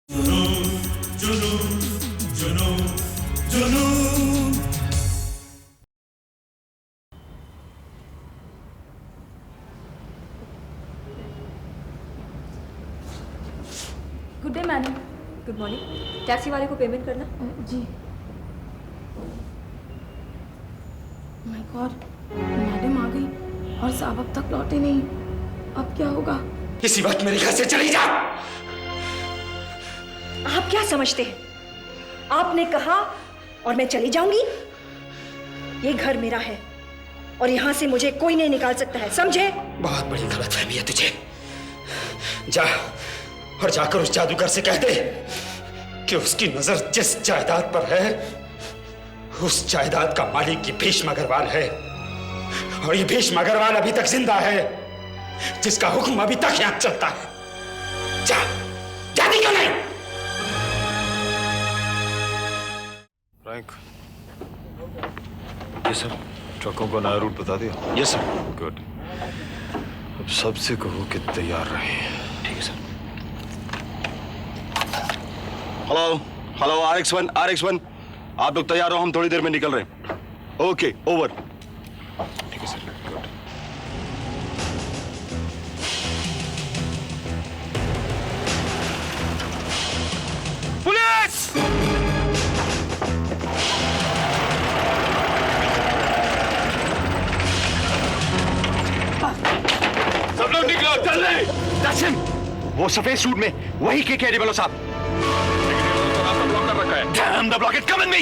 जुनून जुनून जुनून जुनून। Good day madam. Good morning. Taxi वाले को पेमेंट करना। जी। माय गॉड, मैडम आ गई और साहब अब तक लौटे नहीं। अब क्या होगा? इसी वक्त मेरे घर से चली जा। आप क्या समझते हैं? आपने कहा और मैं चली जाऊंगी? ये घर मेरा है और यहां से मुझे कोई नहीं निकाल सकता है, समझे? बहुत बड़ी गलतफहमी है तुझे। जा और जाकर उस जादूगर से कह दे कि उसकी नजर जिस जायदाद पर है उस जायदाद का मालिक ये भीष्म अग्रवाल है, और ये भीष्म अग्रवाल अभी तक जिंदा है, जिसका हुक्म अभी तक यहां चलता है। जा, जाती क्यों नहीं? फ्रैंक। Yes sir. ट्रकों को नया रूट बता दिया? Yes sir. गुड। अब सबसे कहो कि तैयार रहे। ठीक है sir. Hello hello, RX1 RX1, आप लोग तैयार हो, हम थोड़ी देर में निकल रहे हैं। Okay, over. ठीक है सर। गुड। पुलिस! सब लोग निकलो, चल रहे। दर्शन, वो सफेद सूट में वही के एडिबलो साहब। ब्लॉक कर रखा है। Damn the block, come in me.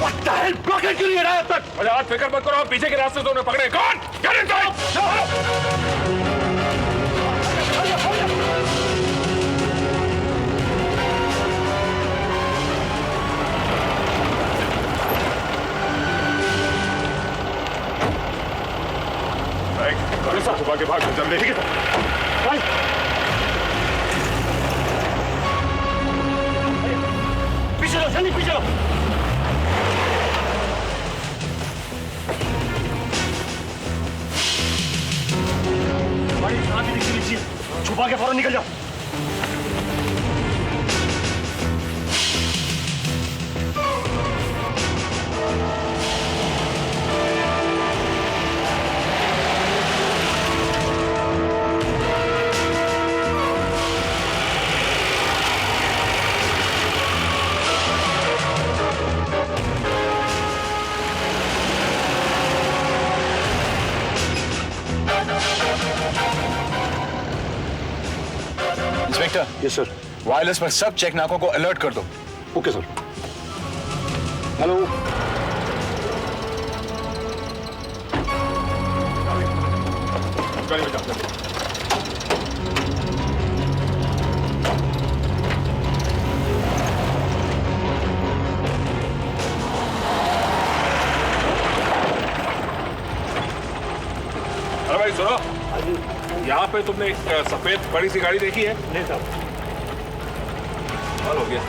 What the hell? Blockade क्यों नहीं हटाया अब तक? अरे आप फिक्र मत करो, आप पीछे के रास्ते तो उन्हें पकड़े। कौन? Get inside! अरे साहब, छुपा के भाग जल्दी। ठीक है पीछे लो, जल्दी पीछे लो। बड़ी सांप दिखती लीजिए, छुपा के फौरन निकल जाओ। इंस्पेक्टर। Yes sir. वायरलेस पर सब चेक नाकों को अलर्ट कर दो। Okay sir. हेलो, गाड़ी में जा। अरे भाई सुनो, यहाँ पे तुमने एक सफेद बड़ी सी गाड़ी देखी है? नहीं साहब। हो गया।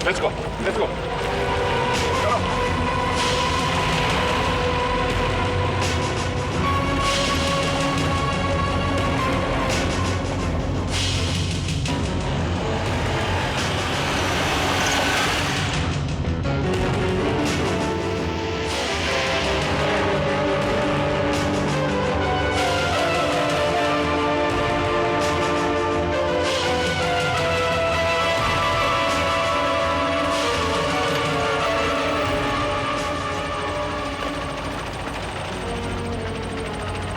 Let's go, let's go. चलो।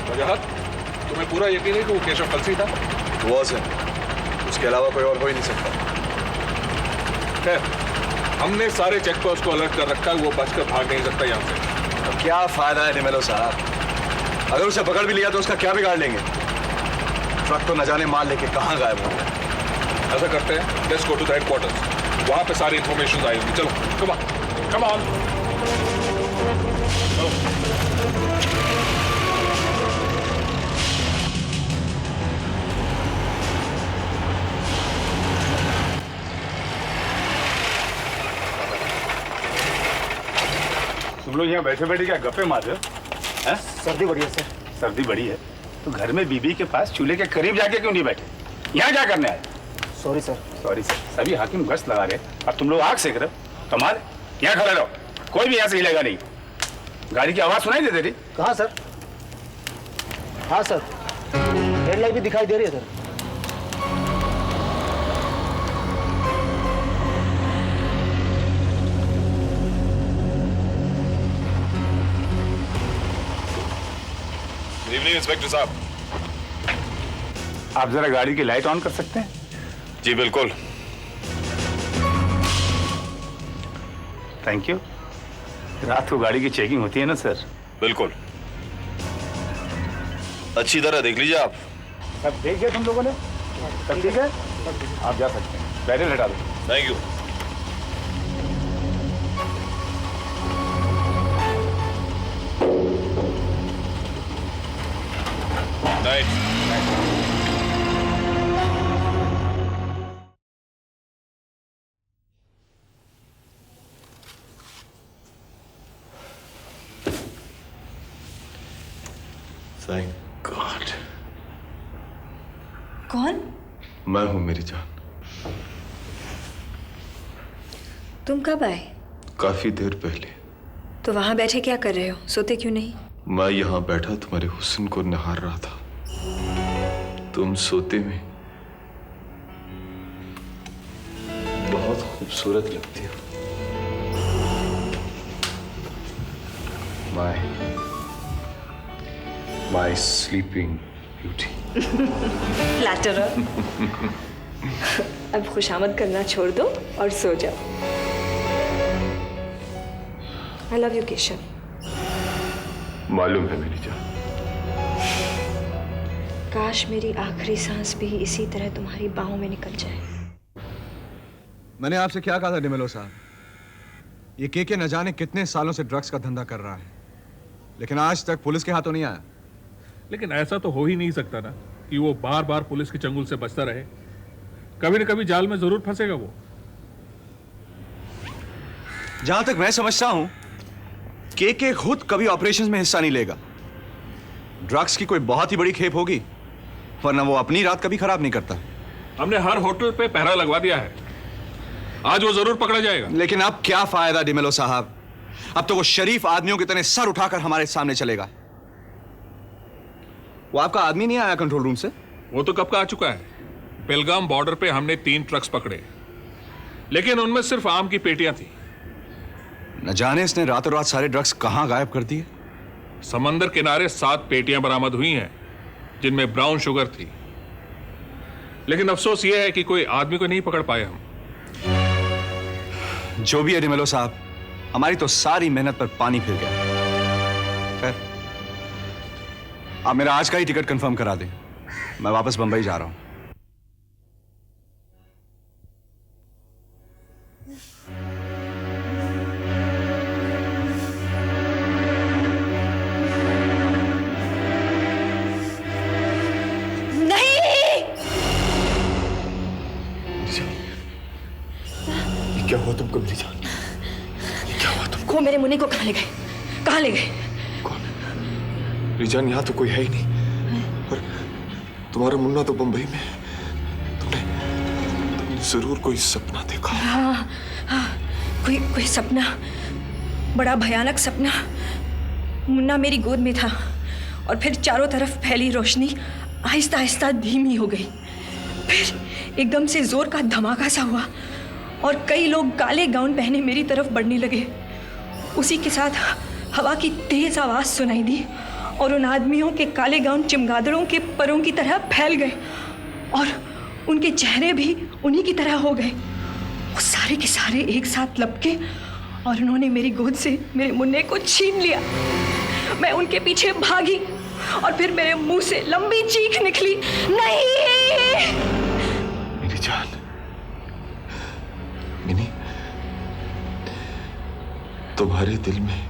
वजाहत, तुम्हें पूरा यकीन है कि वो केशव कलसी था? उसके अलावा कोई और हो ही नहीं सकता। खैर, हमने सारे चेक पोस्ट को अलर्ट कर रखा है, वो बचकर भाग नहीं सकता यहाँ से। तो क्या फायदा है डिमेलो साहब? अगर उसे पकड़ भी लिया तो उसका क्या बिगाड़ लेंगे? ट्रक तो न जाने माल लेके कहाँ गायब हो गया। ऐसा करते हैं, let's go to the headquarters, वहां पे सारी इंफॉर्मेशन आई होगी। चलो, कम ऑन, कम ऑन। तुम लोग यहाँ बैठे बैठे क्या गप्पे मार रहे हो? हैं? सर्दी बढ़ी है सर। सर्दी बड़ी है तो घर में बीबी के पास चूल्हे के करीब जाके क्यों नहीं बैठे? यहाँ क्या करने आए? Sorry sir. सॉरी सर, सभी हाकिम गश्त लगा रहे हैं और तुम लोग आग सेक रहे हो। कमाल, यहाँ खड़े रहो, कोई भी यहाँ से हिलेगा नहीं। गाड़ी की आवाज सुनाई दे रही? कहाँ सर? हाँ सर, हेडलाइट भी दिखाई दे रही है सर। गुड इवनिंग इंस्पेक्टर साहब। आप जरा गाड़ी की लाइट ऑन कर सकते हैं? जी बिल्कुल। Thank you. रात को गाड़ी की चेकिंग होती है ना सर? बिल्कुल, अच्छी तरह देख लीजिए आप। सब देख गए तुम लोगों ने? सब ठीक है, आप जा सकते हैं। बैरियर हटा दो। Thank you. Night. Thank God. कौन? मैं हूं मेरी जान। तुम कब आए? काफी देर पहले। तो वहां बैठे क्या कर रहे हो? सोते क्यों नहीं? मैं यहाँ बैठा तुम्हारे हुस्न को निहार रहा था। तुम सोते में बहुत खूबसूरत लगती हो। My sleeping beauty. फ्लैटरर। अब खुशामद करना छोड़ दो और सो जाओ। I love you, Keshav. मालूम है मेरी जान। काश मेरी आखिरी सांस भी इसी तरह तुम्हारी बाहों में निकल जाए। मैंने आपसे क्या कहा था डिमेलो साहब? ये केके न जाने कितने सालों से ड्रग्स का धंधा कर रहा है, लेकिन आज तक पुलिस के हाथों नहीं आया। लेकिन ऐसा तो हो ही नहीं सकता ना कि वो बार बार पुलिस के चंगुल से बचता रहे। कभी न कभी जाल में जरूर फंसेगा वो। जहां तक मैं समझता हूं, केके खुद कभी ऑपरेशंस में हिस्सा नहीं लेगा। ड्रग्स की कोई बहुत ही बड़ी खेप होगी, वरना वो अपनी रात कभी खराब नहीं करता। हमने हर होटल पे पहरा लगवा दिया है, आज वो जरूर पकड़ा जाएगा। लेकिन अब क्या फायदा डिमेलो साहब? अब तो वो शरीफ आदमियों की तरह सर उठाकर हमारे सामने चलेगा। वो आपका आदमी नहीं आया कंट्रोल रूम से? वो तो कब का आ चुका है। बेलगाम बॉर्डर पे हमने 3 ट्रक्स पकड़े, लेकिन उनमें सिर्फ आम की पेटियां थी। न जाने इसने रातों रात सारे ड्रग्स कहां गायब कर दिए। समंदर किनारे 7 पेटियां बरामद हुई हैं, जिनमें ब्राउन शुगर थी। लेकिन अफसोस यह है कि कोई आदमी को नहीं पकड़ पाए हम। जो भी है डिमेलो साहब, हमारी तो सारी मेहनत पर पानी फिर गया। खैर, आप मेरा आज का ही टिकट कंफर्म करा दें, मैं वापस बंबई जा रहा हूं। क्या हुआ तुमको मेरी जान? क्या हुआ तुमको? वो मेरे मुन्नी को कहाँ ले गए? कहाँ ले गए? कौन? मेरी जान, यहाँ तो कोई है ही नहीं। और तुम्हारा मुन्ना तो बंबई में है। तुमने जरूर कोई सपना देखा। हाँ, कोई सपना, बड़ा भयानक सपना। मुन्ना मेरी गोद में था और फिर चारों तरफ फैली रोशनी आहिस्ता आहिस्ता धीमी हो गई। फिर एकदम से जोर का धमाका सा हुआ और कई लोग काले गाउन पहने मेरी तरफ बढ़ने लगे। उसी के साथ हवा की तेज आवाज सुनाई दी और उन आदमियों के काले गाउन चमगादड़ों के परों की तरह फैल गए और उनके चेहरे भी उन्हीं की तरह हो गए। वो सारे के सारे एक साथ लपके और उन्होंने मेरी गोद से मेरे मुन्ने को छीन लिया। मैं उनके पीछे भागी और फिर मेरे मुंह से लंबी चीख निकली, नहीं! मेरी जान, मिनी, तुम्हारे दिल में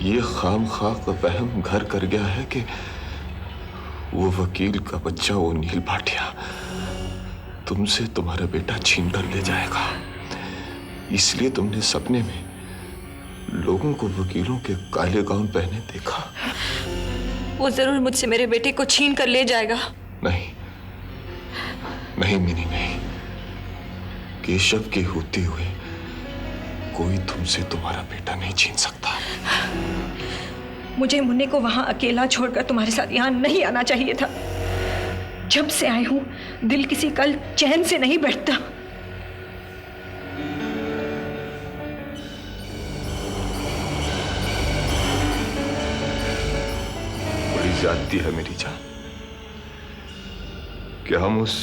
ये खामखा का वहम घर कर गया है कि वो वकील का बच्चा वो नील भाटिया तुमसे तुम्हारा बेटा छीन कर ले जाएगा। इसलिए तुमने सपने में लोगों को वकीलों के काले गाउन पहने देखा। वो जरूर मुझसे मेरे बेटे को छीन कर ले जाएगा। नहीं नहीं मिनी, नहीं। केशव के होते हुए कोई तुमसे तुम्हारा बेटा नहीं छीन सकता। मुझे मुन्ने को वहां अकेला छोड़कर तुम्हारे साथ यहाँ नहीं आना चाहिए था। जब से आई हूं दिल किसी कल चैन से नहीं बैठता। बड़ी ज्यादती है मेरी जान कि हम उस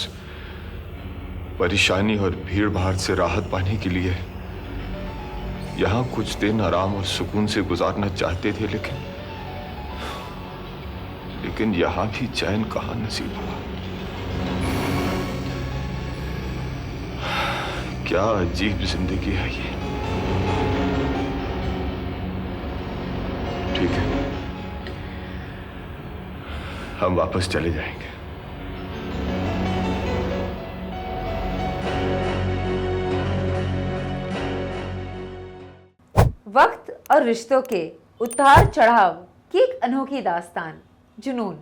परेशानी और भीड़ भाड़ से राहत पाने के लिए यहां कुछ दिन आराम और सुकून से गुजारना चाहते थे, लेकिन यहां भी चैन कहां नसीब हुआ। क्या अजीब जिंदगी है ये। ठीक है, हम वापस चले जाएंगे। वक्त और रिश्तों के उतार चढ़ाव की एक अनोखी दास्तान, जुनून।